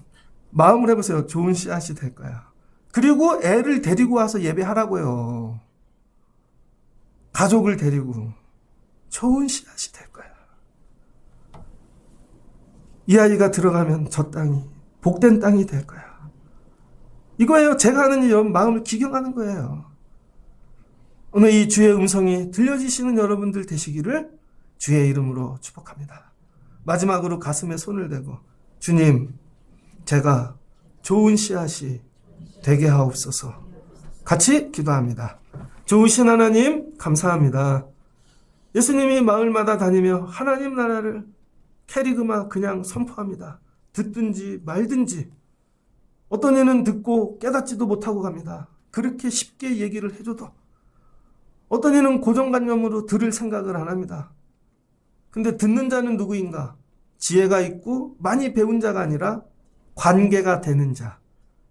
마음을 해보세요. 좋은 씨앗이 될 거야. 그리고 애를 데리고 와서 예배하라고요. 가족을 데리고 좋은 씨앗이 될 거야. 이 아이가 들어가면 저 땅이 복된 땅이 될 거야. 이거예요. 제가 하는 일, 마음을 기경하는 거예요. 오늘 이 주의 음성이 들려지시는 여러분들 되시기를 주의 이름으로 축복합니다. 마지막으로 가슴에 손을 대고 주님, 제가 좋은 씨앗이 되게 하옵소서. 같이 기도합니다. 좋으신 하나님 감사합니다. 예수님이 마을마다 다니며 하나님 나라를 캐리그마 그냥 선포합니다. 듣든지 말든지 어떤 이는 듣고 깨닫지도 못하고 갑니다. 그렇게 쉽게 얘기를 해줘도 어떤 이는 고정관념으로 들을 생각을 안 합니다. 근데 듣는 자는 누구인가? 지혜가 있고 많이 배운 자가 아니라 관계가 되는 자,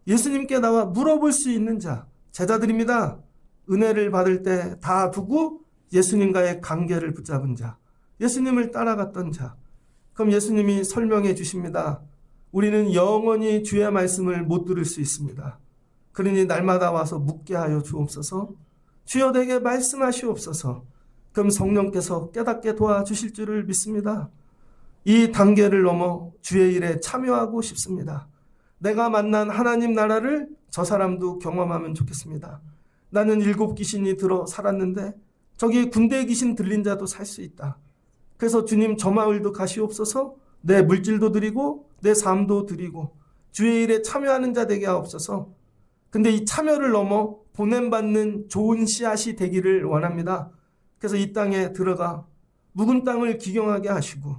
예수님께 나와 물어볼 수 있는 자, 제자들입니다. 은혜를 받을 때 다 두고 예수님과의 관계를 붙잡은 자, 예수님을 따라갔던 자. 그럼 예수님이 설명해 주십니다. 우리는 영원히 주의 말씀을 못 들을 수 있습니다. 그러니 날마다 와서 묻게 하여 주옵소서. 주여 내게 말씀하시옵소서. 그럼 성령께서 깨닫게 도와주실 줄을 믿습니다. 이 단계를 넘어 주의 일에 참여하고 싶습니다. 내가 만난 하나님 나라를 저 사람도 경험하면 좋겠습니다. 나는 7 귀신이 들어 살았는데 저기 군대 귀신 들린 자도 살 수 있다. 그래서 주님 저 마을도 가시옵소서. 내 물질도 드리고 내 삶도 드리고 주의 일에 참여하는 자 되게 하옵소서. 근데 이 참여를 넘어 보냄받는 좋은 씨앗이 되기를 원합니다. 그래서 이 땅에 들어가 묵은 땅을 기경하게 하시고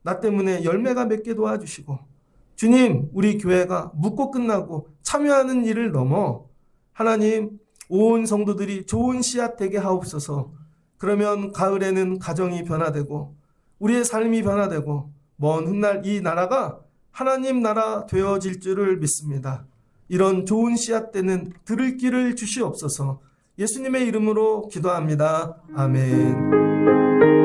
나 때문에 열매가 맺게 도와주시고 주님, 우리 교회가 묵고 끝나고 참여하는 일을 넘어 하나님 온 성도들이 좋은 씨앗 되게 하옵소서. 그러면 가을에는 가정이 변화되고 우리의 삶이 변화되고 먼 훗날 이 나라가 하나님 나라 되어질 줄을 믿습니다. 이런 좋은 씨앗 되는 들을 길을 주시옵소서. 예수님의 이름으로 기도합니다. 아멘.